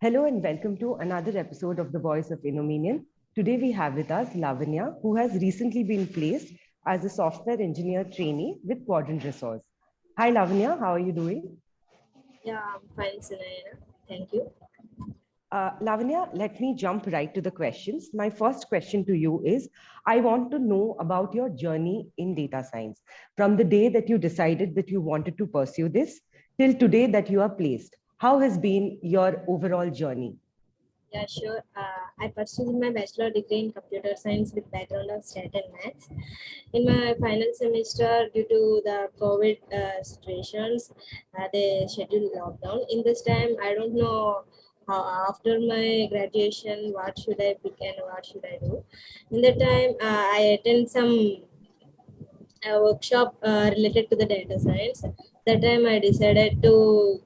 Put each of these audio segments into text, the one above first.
Hello and welcome to another episode of the Voice of Innominions. Today we have with us Lavanya, who has recently been placed as a software engineer trainee with Quadrant Resource. Hi Lavanya, how are you doing? Yeah, I'm fine, Sunayana. Thank you. Lavanya, let me jump right to the questions. My first question to you is, I want to know about your journey in data science from the day that you decided that you wanted to pursue this till today that you are placed. How has been your overall journey? Yeah, sure. I pursued my bachelor degree in computer science with background of stat and maths. In my final semester, due to the COVID situations, they scheduled lockdown. In this time, I don't know how after my graduation, what should I pick and what should I do. In that time, I attend some a workshop related to the data science. That time I decided to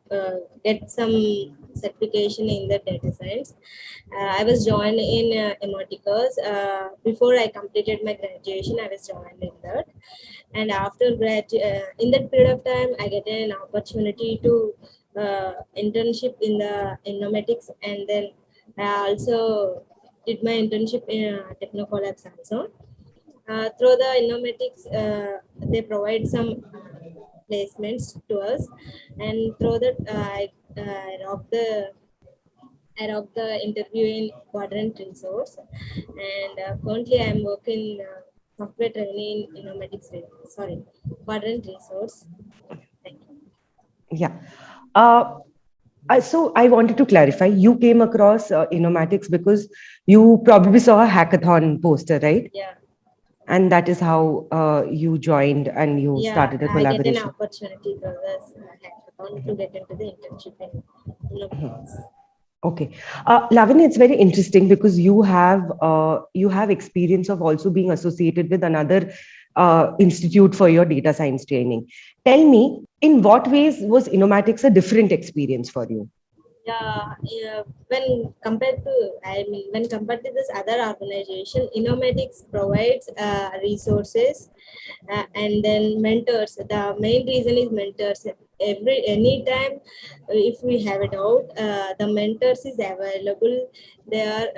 get some certification in the data science. I was joined in Innomatics. Before I completed my graduation, I was joined in that. And after in that period of time, I get an opportunity to internship in the Innomatics, and then I also did my internship in Technocollabs also. Through the Innomatics, they provide some placements to us, and through that, I rocked the interview in Quadrant Resource, and currently I am working software training in Innomatics. Sorry, Quadrant Resource. Thank you. Yeah. Uh, so I wanted to clarify, you came across Innomatics because you probably saw a hackathon poster, right? Yeah, And that is how you joined and you yeah, started a I get an collaboration. opportunity to this hackathon to get into the internship in Innomatics. Okay, Lavanya, it's very interesting because you have experience of also being associated with another institute for your data science training. Tell me, in what ways was Innomatics a different experience for you? Yeah, when compared to this other organization, Innomatics provides resources and then mentors. The main reason is mentors. Anytime if we have a doubt, the mentors is available. They are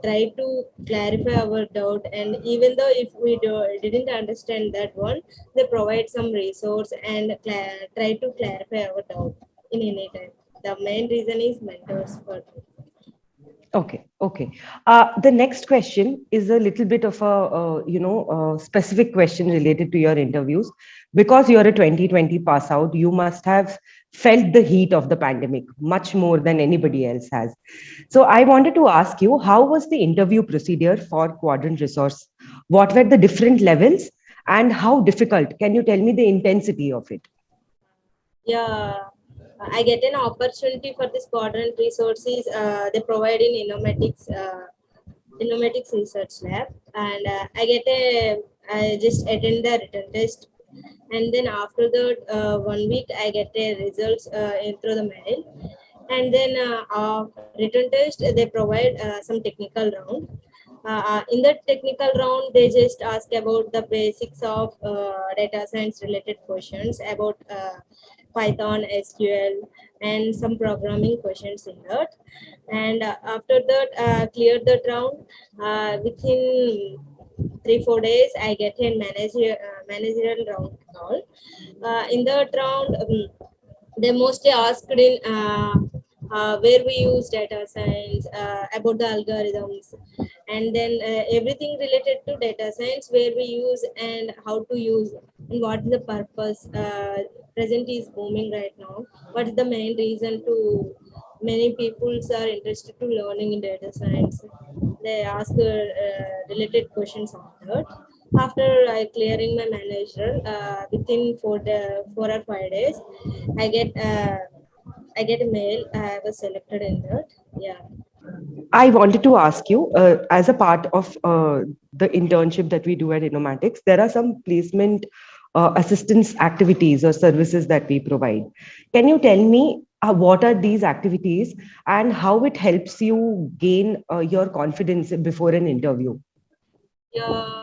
try to clarify our doubt, and even though if we didn't understand that one, they provide some resource and try to clarify our doubt in any time. The main reason is mentors for me. Okay, okay. The next question is a little bit of a specific question related to your interviews. Because you're a 2020 pass out, you must have felt the heat of the pandemic much more than anybody else has. So I wanted to ask you, how was the interview procedure for Quadrant Resource? What were the different levels and how difficult? Can you tell me the intensity of it? Yeah, I get an opportunity for this quadrant resources. They provide in Innomatics research lab, and I just attend the written test, and then after that 1 week I get a results in through the mail, and then written test they provide some technical round. In that technical round, they just ask about the basics of data science related questions about Python, SQL, and some programming questions in that. And after that, clear that round. Within 3 4 days, I get a managerial round call. In that round, they mostly asked in where we use data science, about the algorithms, and then everything related to data science, where we use and how to use and what is the purpose. Present is booming right now. What is the main reason to many people are interested to learning in data science? They ask related questions on that. After I clearing my manager, within 4 or 5 days, I get uh, I get a mail. I was selected in that. Yeah. I wanted to ask you, as a part of the internship that we do at Innomatics, there are some placement assistance activities or services that we provide. Can you tell me what are these activities and how it helps you gain your confidence before an interview? Yeah.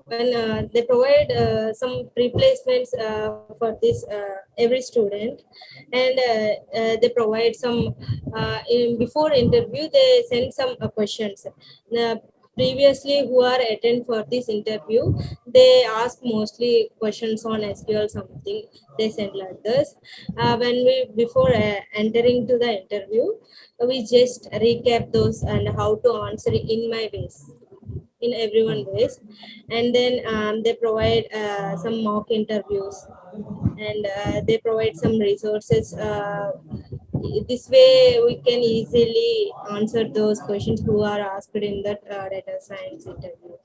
when they provide some pre-placements for this every student, and they provide some before interview they send some questions. Previously who are attend for this interview, they ask mostly questions on SQL something, they send like this. When we before entering to the interview, we just recap those and how to answer in my ways, in everyone ways. And then they provide some mock interviews, and they provide some resources. This way we can easily answer those questions who are asked in that data science interview.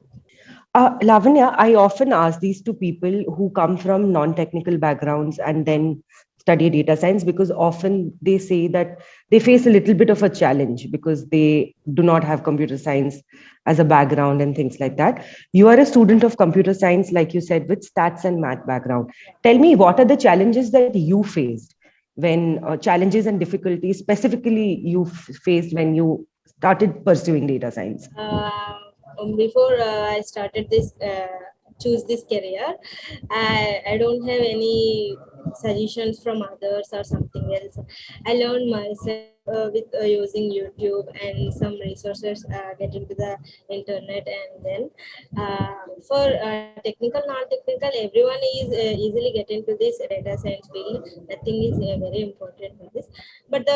Lavanya, I often ask these to people who come from non-technical backgrounds and then study data science, because often they say that they face a little bit of a challenge because they do not have computer science as a background and things like that. You are a student of computer science, like you said, with stats and math background. Tell me, what are the challenges that you faced when challenges and difficulties specifically you faced when you started pursuing data science? Before I started this choose this career, I don't have any suggestions from others or something else. I learned myself with using YouTube and some resources, get into the internet. And then for technical non-technical, everyone is easily get into this data science field. Nothing is very important for this. But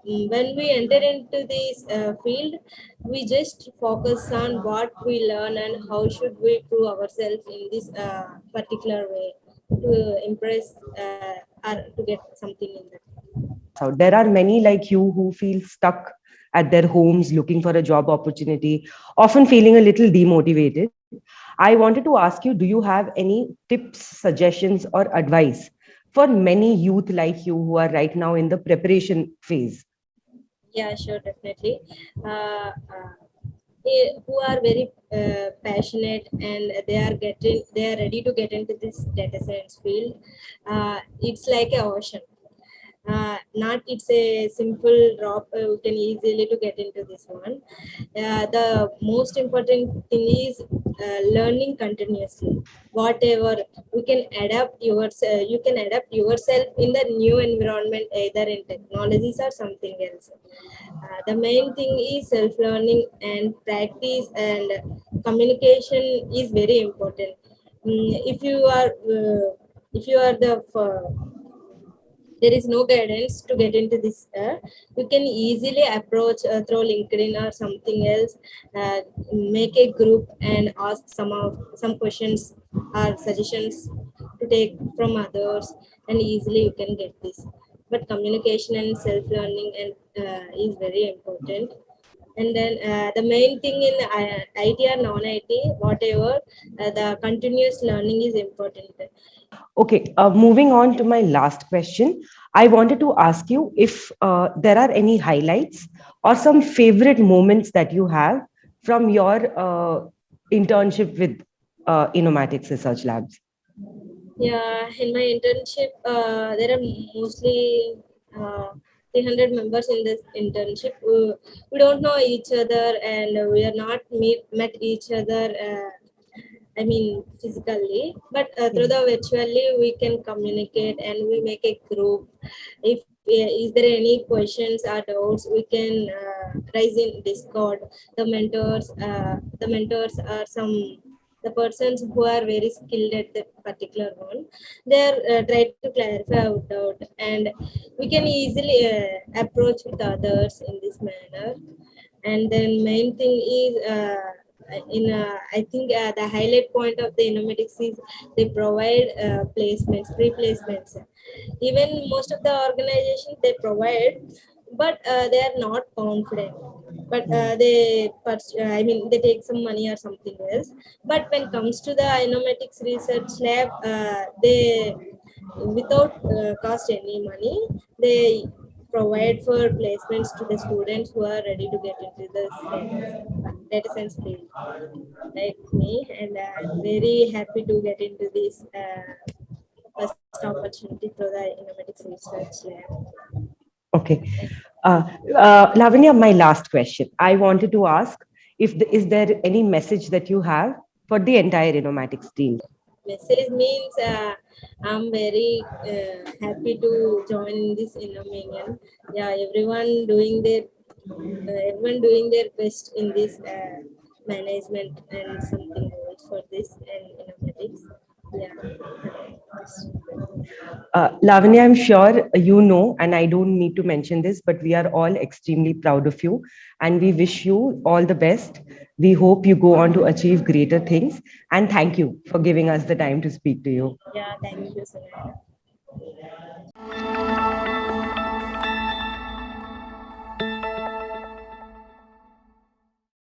when we enter into this field, we just focus on what we learn and how should we prove ourselves in this particular way to impress or to get something in that. Pass out. There are many like you who feel stuck at their homes looking for a job opportunity, often feeling a little demotivated. I wanted to ask you, do you have any tips, suggestions, or advice for many youth like you who are right now in the preparation phase? Yeah, sure, definitely. Who are very passionate and they are ready to get into this data science field. It's like a ocean. Not it's a simple drop, you can easily to get into this one. The most important thing is learning continuously. Whatever you can adapt you can adapt yourself in the new environment, either in technologies or something else. The main thing is self learning and practice, and communication is very important. If you are if you are the there is no guidance to get into this, you can easily approach through LinkedIn or something else. uh, Make a group and ask some questions or suggestions to take from others, and easily you can get this. But communication and self learning and is very important. And then the main thing in IT or non-IT, whatever, the continuous learning is important. Okay, moving on to my last question. I wanted to ask you if there are any highlights or some favorite moments that you have from your internship with Innomatics Research Labs. Yeah, in my internship, there are mostly 300 members in this internship. We don't know each other, and we are not met each other. I mean, physically, but through the virtually we can communicate and we make a group. If is there any questions or doubts, we can raise in Discord. The mentors are some the persons who are very skilled at that particular one. They are try to clarify our doubt, and we can easily approach with others in this manner. And then main thing is in I think the highlight point of the Innomatics is they provide placements, pre-placements. Even most of the organizations they provide, but they are not confident. But I mean, they take some money or something else. But when it comes to the Innomatics research lab, they without cost any money, they provide for placements to the students who are ready to get into this data science field like me. And very happy to get into this first opportunity through the Innomatics research lab. Okay. Lavanya, my last question. I wanted to ask if is there any message that you have for the entire Innomatics team? Message means I'm very happy to join this Innominion. Yeah, everyone doing their best in this management and something roles for this and Innomatics. Yeah, that's Lavanya, I'm sure you know, and I don't need to mention this, but we are all extremely proud of you and we wish you all the best. We hope you go on to achieve greater things. And thank you for giving us the time to speak to you. yeah. Thank you, Sunayana.